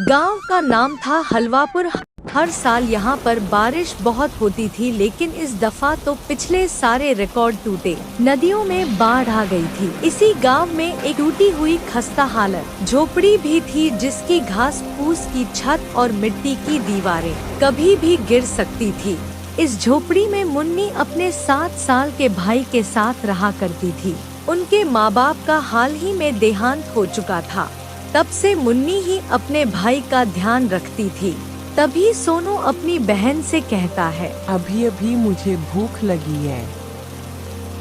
गांव का नाम था हलवापुर। हर साल यहाँ पर बारिश बहुत होती थी, लेकिन इस दफा तो पिछले सारे रिकॉर्ड टूटे। नदियों में बाढ़ आ गई थी। इसी गांव में एक टूटी हुई खस्ता हालत झोपड़ी भी थी, जिसकी घास फूस की छत और मिट्टी की दीवारें कभी भी गिर सकती थी। इस झोपड़ी में मुन्नी अपने 7 साल के भाई के साथ रहा करती थी। उनके माँ बाप का हाल ही में देहांत हो चुका था। तब से मुन्नी ही अपने भाई का ध्यान रखती थी। तभी सोनू अपनी बहन से कहता है, अभी अभी मुझे भूख लगी है।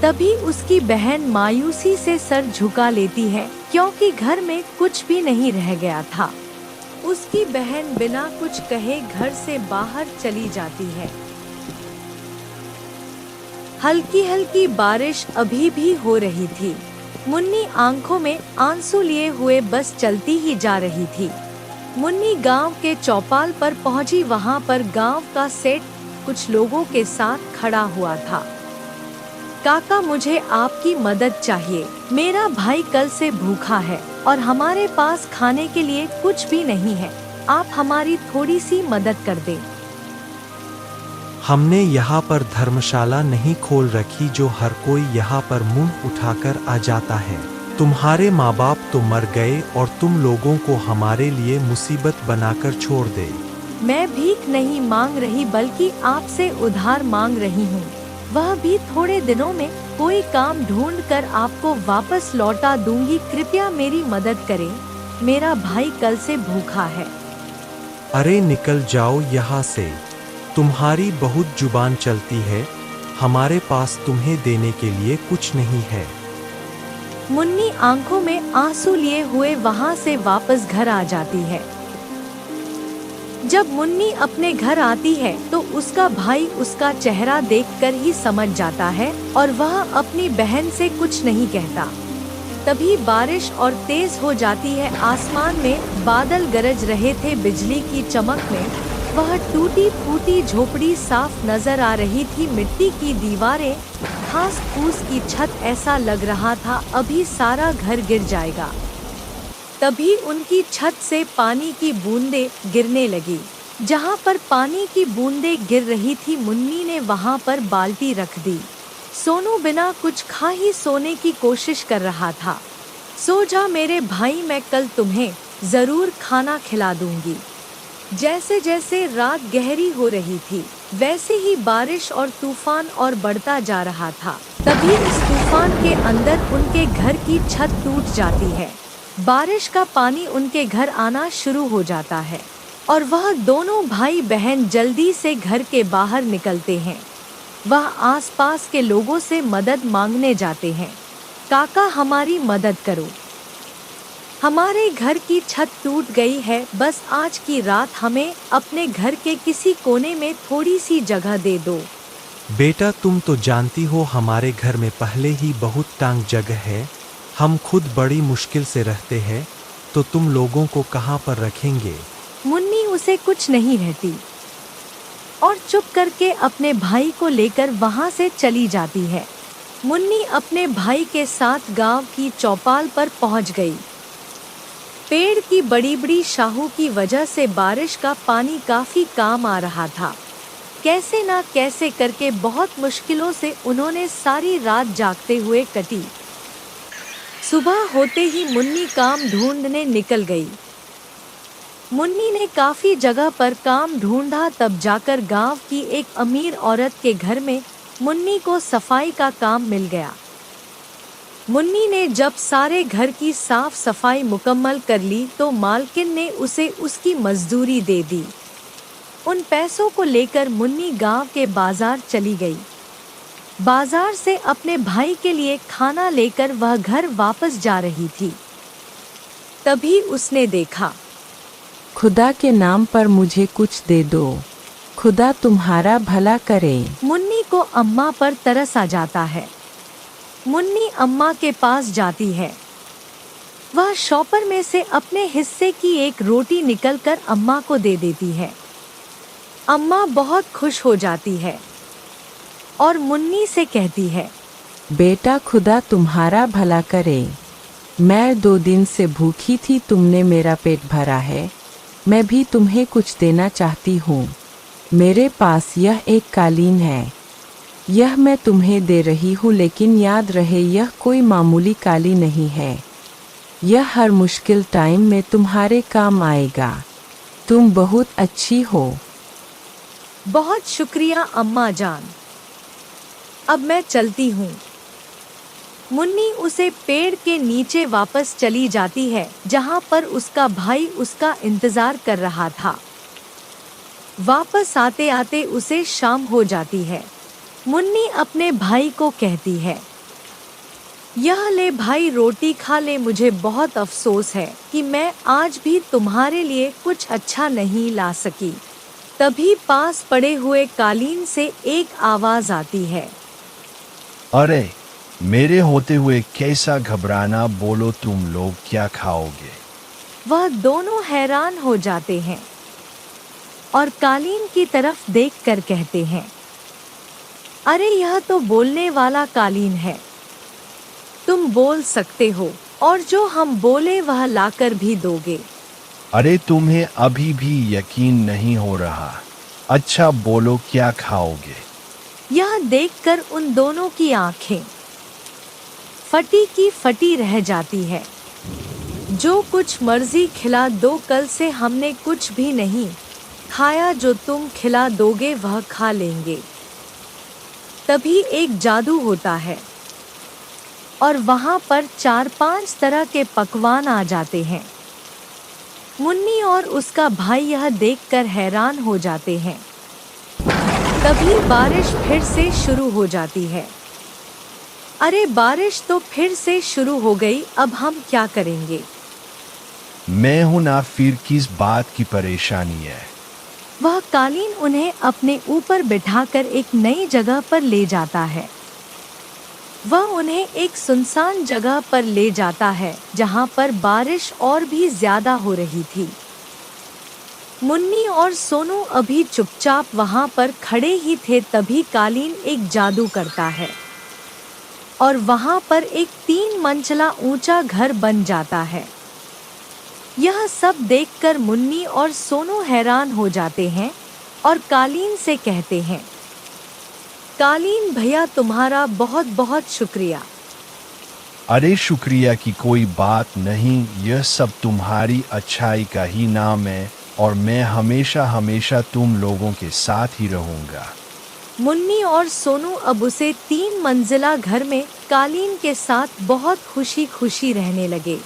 तभी उसकी बहन मायूसी से सर झुका लेती है, क्योंकि घर में कुछ भी नहीं रह गया था। उसकी बहन बिना कुछ कहे घर से बाहर चली जाती है। हल्की हल्की बारिश अभी भी हो रही थी। मुन्नी आंखों में आंसू लिए हुए बस चलती ही जा रही थी। मुन्नी गांव के चौपाल पर पहुंची। वहां पर गांव का सेठ कुछ लोगों के साथ खड़ा हुआ था। काका, मुझे आपकी मदद चाहिए। मेरा भाई कल से भूखा है और हमारे पास खाने के लिए कुछ भी नहीं है। आप हमारी थोड़ी सी मदद कर दें। हमने यहाँ पर धर्मशाला नहीं खोल रखी जो हर कोई यहाँ पर मुंह उठाकर आ जाता है। तुम्हारे माँ बाप तो मर गए और तुम लोगों को हमारे लिए मुसीबत बनाकर छोड़ दे। मैं भीख नहीं मांग रही, बल्कि आपसे उधार मांग रही हूँ। वह भी थोड़े दिनों में कोई काम ढूंढ कर आपको वापस लौटा दूंगी। कृपया मेरी मदद करें। मेरा भाई कल से भूखा है। अरे निकल जाओ यहाँ से। तुम्हारी बहुत जुबान चलती है। हमारे पास तुम्हें देने के लिए कुछ नहीं है। मुन्नी आंखों में आंसू लिए हुए वहां से वापस घर आ जाती है। जब मुन्नी अपने घर आती है तो उसका भाई उसका चेहरा देखकर ही समझ जाता है और वह अपनी बहन से कुछ नहीं कहता। तभी बारिश और तेज हो जाती है। आसमान में बादल गरज रहे थे। बिजली की चमक में वह टूटी फूटी झोपड़ी साफ नजर आ रही थी। मिट्टी की दीवारें, घास फूस की छत, ऐसा लग रहा था अभी सारा घर गिर जाएगा। तभी उनकी छत से पानी की बूंदें गिरने लगी। जहां पर पानी की बूंदें गिर रही थी, मुन्नी ने वहां पर बाल्टी रख दी। सोनू बिना कुछ खा ही सोने की कोशिश कर रहा था। सो जा मेरे भाई, मैं कल तुम्हें जरूर खाना खिला दूंगी। जैसे जैसे रात गहरी हो रही थी, वैसे ही बारिश और तूफान और बढ़ता जा रहा था। तभी इस तूफान के अंदर उनके घर की छत टूट जाती है। बारिश का पानी उनके घर आना शुरू हो जाता है और वह दोनों भाई बहन जल्दी से घर के बाहर निकलते हैं। वह आसपास के लोगों से मदद मांगने जाते हैं। काका, हमारी मदद करो। हमारे घर की छत टूट गई है। बस आज की रात हमें अपने घर के किसी कोने में थोड़ी सी जगह दे दो। बेटा, तुम तो जानती हो हमारे घर में पहले ही बहुत तंग जगह है। हम खुद बड़ी मुश्किल से रहते हैं, तो तुम लोगों को कहाँ पर रखेंगे। मुन्नी उसे कुछ नहीं रहती और चुप करके अपने भाई को लेकर वहां से चली जाती है। मुन्नी अपने भाई के साथ गांव की चौपाल पर पहुंच गई। पेड़ की बड़ी बड़ी शाखों की वजह से बारिश का पानी काफी काम आ रहा था। कैसे ना कैसे करके बहुत मुश्किलों से उन्होंने सारी रात जागते हुए कटी। सुबह होते ही मुन्नी काम ढूंढने निकल गई। मुन्नी ने काफी जगह पर काम ढूंढा, तब जाकर गांव की एक अमीर औरत के घर में मुन्नी को सफाई का काम मिल गया। मुन्नी ने जब सारे घर की साफ सफाई मुकम्मल कर ली तो मालकिन ने उसे उसकी मजदूरी दे दी। उन पैसों को लेकर मुन्नी गांव के बाजार चली गई। बाजार से अपने भाई के लिए खाना लेकर वह घर वापस जा रही थी। तभी उसने देखा, खुदा के नाम पर मुझे कुछ दे दो। खुदा तुम्हारा भला करे। मुन्नी को अम्मा पर तरस आ जाता है। मुन्नी अम्मा के पास जाती है। वह शॉपर में से अपने हिस्से की एक रोटी निकलकर अम्मा को दे देती है। अम्मा बहुत खुश हो जाती है और मुन्नी से कहती है, बेटा, खुदा तुम्हारा भला करे। मैं 2 दिन से भूखी थी, तुमने मेरा पेट भरा है। मैं भी तुम्हें कुछ देना चाहती हूँ। मेरे पास यह एक कालीन है। यह मैं तुम्हें दे रही हूँ, लेकिन याद रहे यह कोई मामूली कालीन नहीं है। यह हर मुश्किल टाइम में तुम्हारे काम आएगा। तुम बहुत अच्छी हो। बहुत शुक्रिया अम्मा जान। अब मैं चलती हूँ। मुन्नी उसे पेड़ के नीचे वापस चली जाती है, जहाँ पर उसका भाई उसका इंतजार कर रहा था। वापस आते आते उसे शाम हो जाती है। मुन्नी अपने भाई को कहती है, यह ले भाई, रोटी खा ले। मुझे बहुत अफसोस है कि मैं आज भी तुम्हारे लिए कुछ अच्छा नहीं ला सकी। तभी पास पड़े हुए कालीन से एक आवाज आती है, अरे मेरे होते हुए कैसा घबराना, बोलो तुम लोग क्या खाओगे? वह दोनों हैरान हो जाते हैं और कालीन की तरफ देखकर कहते हैं, अरे यह तो बोलने वाला कालीन है। तुम बोल सकते हो और जो हम बोले वह लाकर भी दोगे। अरे तुम्हें अभी भी यकीन नहीं हो रहा? अच्छा बोलो क्या खाओगे? यह देखकर उन दोनों की आंखें फटी की फटी रह जाती है। जो कुछ मर्जी खिला दो, कल से हमने कुछ भी नहीं खाया, जो तुम खिला दोगे वह खा लेंगे। तभी एक जादू होता है और वहां पर 4-5 तरह के पकवान आ जाते हैं। मुन्नी और उसका भाई यह देखकर हैरान हो जाते हैं। तभी बारिश फिर से शुरू हो जाती है। अरे बारिश तो फिर से शुरू हो गई, अब हम क्या करेंगे? मैं हूं ना, फिर किस बात की परेशानी है? वह कालीन उन्हें अपने ऊपर बिठाकर एक नई जगह पर ले जाता है। वह उन्हें एक सुनसान जगह पर ले जाता है, जहां पर बारिश और भी ज्यादा हो रही थी। मुन्नी और सोनू अभी चुपचाप वहां पर खड़े ही थे। तभी कालीन एक जादू करता है और वहां पर एक 3 मंजिला ऊंचा घर बन जाता है। यह सब देखकर मुन्नी और सोनू हैरान हो जाते हैं और कालीन से कहते हैं, कालीन भैया तुम्हारा बहुत बहुत शुक्रिया। अरे शुक्रिया की कोई बात नहीं, यह सब तुम्हारी अच्छाई का ही नाम है और मैं हमेशा हमेशा तुम लोगों के साथ ही रहूंगा। मुन्नी और सोनू अब उसे 3 मंजिला घर में कालीन के साथ बहुत खुशी खुशी रहने लगे।